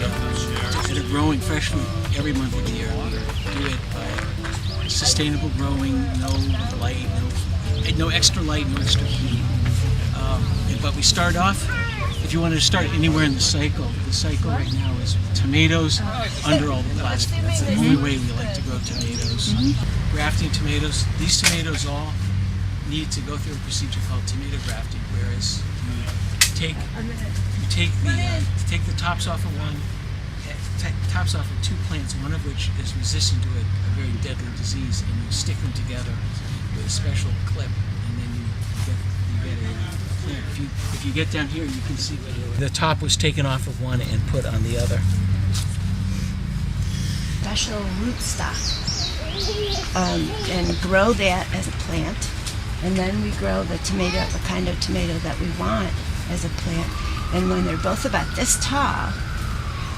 that are growing fresh food every month of the year. Do it by sustainable growing, no light, no extra light, no extra heat. But we start off, if you wanted to start anywhere in the cycle right now is tomatoes under all the plastic. That's the only way we like to grow tomatoes. Grafting tomatoes, these tomatoes all need to go through a procedure called tomato grafting, whereas you take the tops off of tops off of two plants, one of which is resistant to a very deadly disease, and you stick them together with a special clip, and then you get a plant. If you get down here, you can see the top was taken off of one and put on the other. Special rootstock, and grow that as a plant, and then we grow the kind of tomato that we want as a plant. And when they're both about this tall,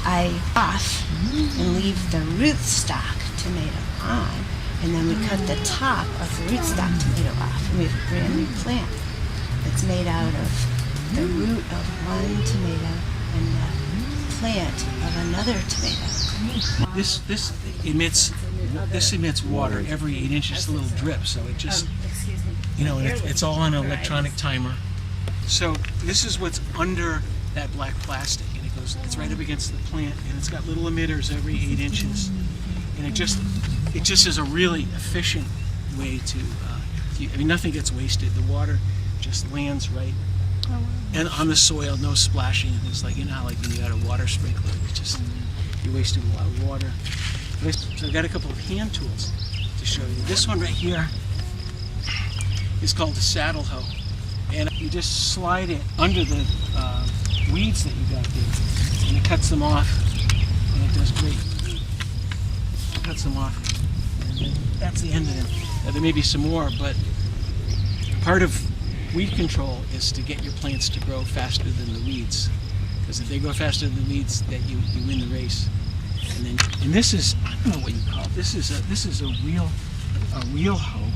I off and leave the rootstock tomato on, and then we cut the top of the rootstock tomato off, and we have a brand new plant that's made out of the root of one tomato and the plant of another tomato. This emits water every 8 inches, just a little drip, so it just, and it's all on an electronic timer. So this is what's under that black plastic, and it's right up against the plant, and it's got little emitters every 8 inches, and it just is a really efficient way to. Nothing gets wasted. The water just lands right and on the soil, no splashing. It's like how like when you got a water sprinkler, it's just you're wasting a lot of water. So I've got a couple of hand tools to show you. This one right here is called a saddle hoe, and you just slide it under the weeds that you got there, and it cuts them off, and it does great. It cuts them off, and that's the end of them. Now, there may be some more, but part of weed control is to get your plants to grow faster than the weeds, because if they grow faster than the weeds, that you win the race. And this is, I don't know what you call it. This is a wheel hoe.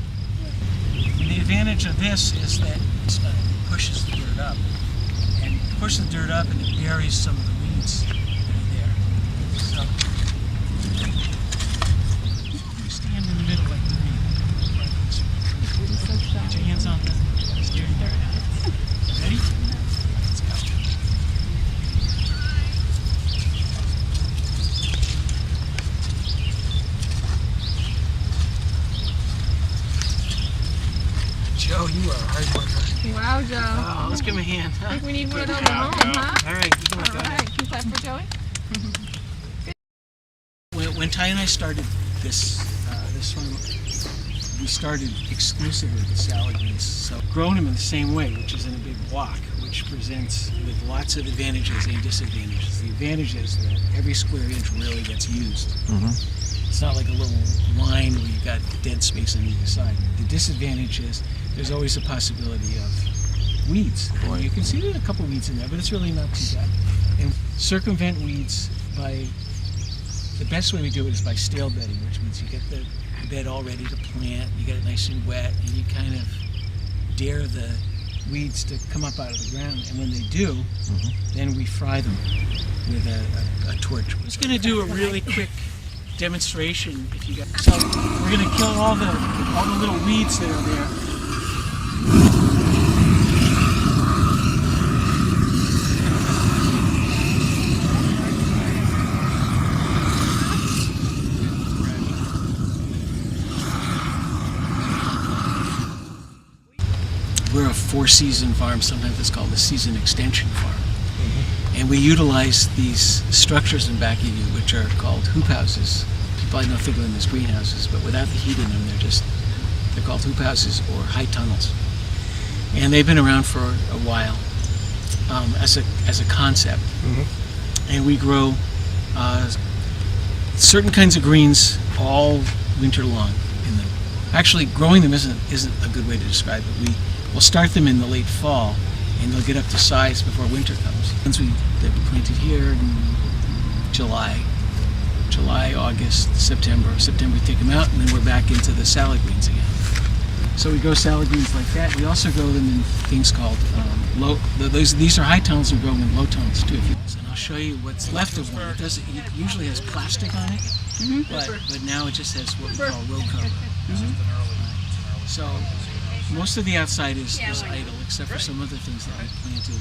And the advantage of this is that it pushes the dirt up. And it pushes the dirt up and it buries some of the weeds that are there. So you stand in the middle like me. Put your hands on the steering wheel. Ready? Let's go. Joe, you are a hard worker. Wow, Joe. Oh, let's give him a hand. I think we need one of those at home, huh? All right, you can All right, can you clap for Joey? When Ty and I started this farm, we started exclusively with salad greens. So growing them in the same way, which is in a big block, which presents with lots of advantages and disadvantages. The advantage is that every square inch really gets used. It's not like a little line where you've got dead space on either side. The disadvantage is there's always a possibility of weeds. And you can see there's a couple weeds in there, but it's really not too bad. And circumvent weeds by, the best way we do it is by stale bedding, which means you get the bed all ready to plant, you get it nice and wet, and you kind of dare the weeds to come up out of the ground. And when they do, then we fry them with a torch. I'm just going to do a really quick demonstration. If you got, so we're going to kill all the little weeds that are there. We're a 4-season farm. Sometimes it's called a season extension farm. And we utilize these structures in back of you, which are called hoop houses. People probably don't think of them as greenhouses, but without the heat in them, they're called hoop houses or high tunnels. And they've been around for a while as a concept. And we grow certain kinds of greens all winter long in them. Actually, growing them isn't a good way to describe it. We'll start them in the late fall, and they'll get up to size before winter comes. Ones that we planted here in July, August, September we take them out, and then we're back into the salad greens again. So we grow salad greens like that. We also grow them in things called these are high tones that grow in low tones too. And I'll show you what's left of one. It usually has plastic on it, but now it just has what we call row cover. So most of the outside is idle, except for some other things that I planted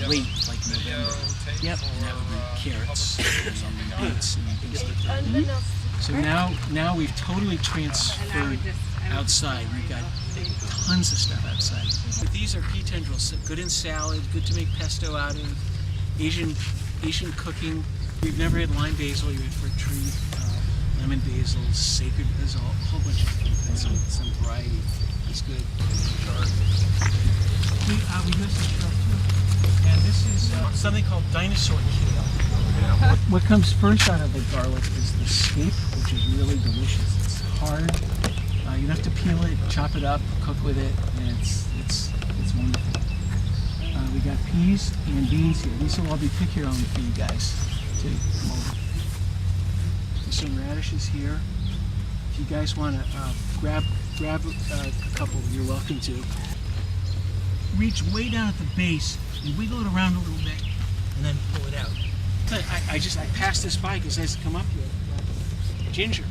late, like November. Yep. And that would be carrots and beets and things like that. So now we've totally transferred outside. We've got tons of stuff outside. But these are pea tendrils, good in salad, good to make pesto out of, Asian cooking. We've never had lime basil, you had for a treat, lemon basil, sacred, there's a whole bunch of things, some variety. It's good. We do have some sharp too. And this is something called dinosaur kale. What comes first out of the garlic is the scape, which is really delicious. It's hard. You don't have to peel it, chop it up, cook with it, and it's wonderful. We got peas and beans here. These will all be pick your own for you guys to come over. There's some radishes here. If you guys want to grab a couple, you're welcome to. Reach way down at the base and wiggle it around a little bit, and then pull it out. I passed this by because as I come up here, ginger.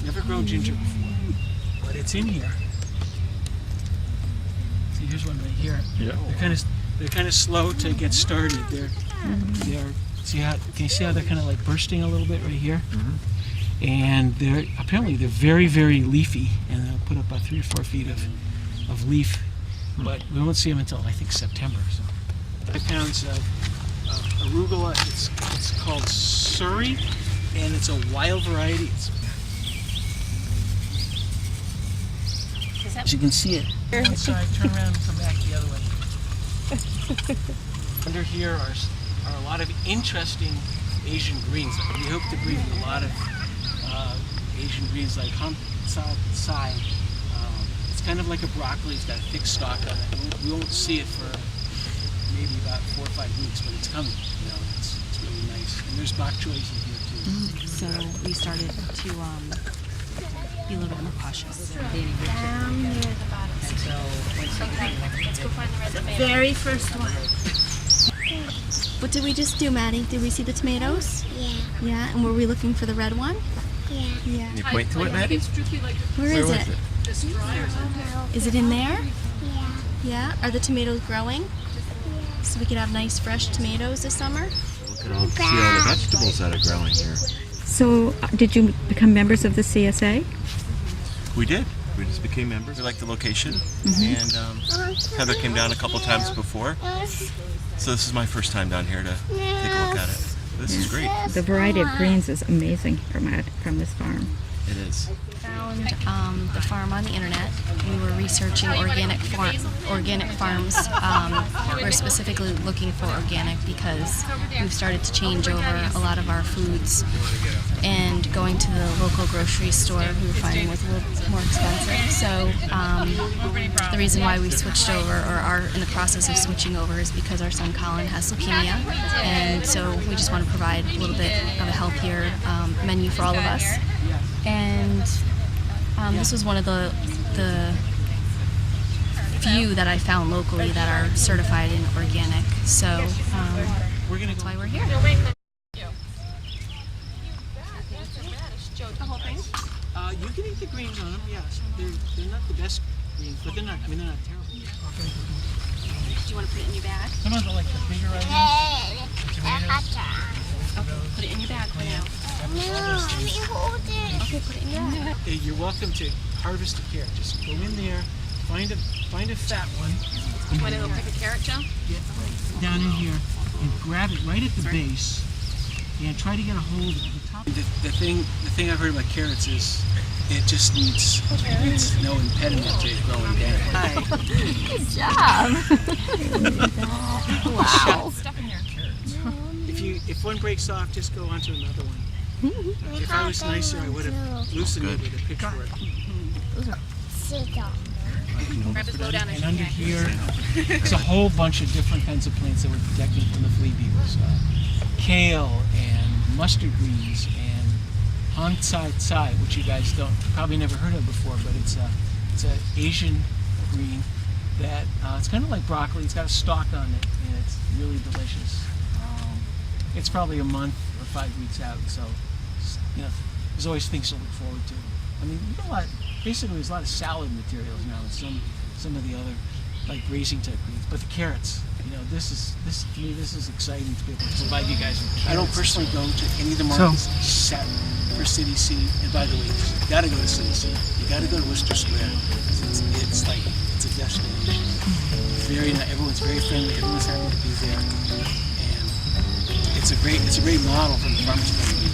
Never grown ginger before, but it's in here. See, here's one right here. Yeah. They're kind of slow to get started. They're can you see how they're kind of like bursting a little bit right here? And they're very, very leafy, and they'll put up about 3 or 4 feet of leaf, but we won't see them until I think September. So 5 pounds of arugula. It's called Surrey, and it's a wild variety. As you can see it. Inside, turn around and come back the other way. Under here are a lot of interesting Asian greens. We hope to breed a lot of Asian greens like Han Tsai. It's kind of like a broccoli. It's got a thick stalk on it. We won't see it for maybe about 4 or 5 weeks, but it's coming. It's really nice. And there's bok choys in here too. So we started to be a little bit more cautious. Down near the bottom. Let's go find the red tomato. Very first one. What did we just do, Maddie? Did we see the tomatoes? Yeah. Yeah, and were we looking for the red one? Yeah. Yeah. Can you point to it, Maddie? Where is was it? it? Is it in there? Yeah. Yeah. Are the tomatoes growing? So we could have nice fresh tomatoes this summer? Look at see all the vegetables that are growing here. So, did you become members of the CSA? We did. We just became members. We liked the location, and Heather came down a couple times before. So this is my first time down here to take a look at it. This is great. The variety of greens is amazing from this farm. It is. Found the farm on the internet. We were researching organic farms. We're specifically looking for organic because we've started to change over a lot of our foods, and going to the local grocery store we were finding was a little more expensive. So the reason why we switched over, or are in the process of switching over, is because our son Colin has leukemia, and so we just want to provide a little bit of a healthier menu for all of us. And this was one of the few that I found locally that are certified in organic. So that's why we're here. You can eat the greens on them, yes. They're not the best greens, but they're not terrible. Do you want to put it in your bag? Some of the like the bigger items, tomatoes. Okay, put it in your bag for now. No, let me hold it. Okay, put it in your bag. You're welcome to harvest a carrot. Just go in there, find a fat one. You want to go pick a carrot, Joe? Get down in here and grab it right at the base, and try to get a hold of the top. The thing I've heard about carrots is it just needs no impediment to it growing down. Good job. Wow. Stuff in here. If one breaks off, just go on to another one. If I was nicer, I would have loosened it with a pitchfork. Sit down. Grab his low down And under here, there's a whole bunch of different kinds of plants that we're protecting from the flea beetles. Kale and mustard greens and Han Tsai, which you guys probably never heard of before, but it's an Asian green that it's kind of like broccoli. It's got a stalk on it, and it's really delicious. It's probably a month or 5 weeks out, so you know, there's always things to look forward to. I mean, you know, basically there's a lot of salad materials now, and some of the other like raising techniques. But the carrots, you know, this to me this is exciting to be able to provide you guys with carrots. I don't personally go to any of the markets except for City C. And by the way, you got to go to City C. You got to go to Worcester Square. It's like it's a destination. Very nice. Everyone's very friendly. Everyone's happy to be there, and it's a great model from the farmer's point of view.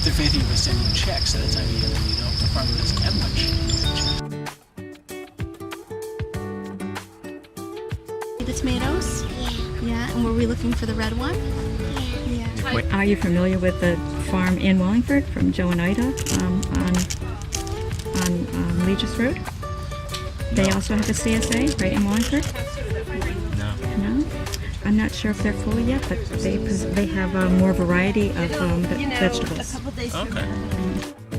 If they're faithful by sending checks at a time of year when you know the farmer doesn't have much. The tomatoes? Yeah, and were we looking for the red one? Yeah. Are you familiar with the farm in Wallingford from Joe and Ida on Legis Road? They also have a CSA right in Wallingford? No? I'm not sure if they're full yet, but they have more variety of vegetables. A couple days from Okay. now.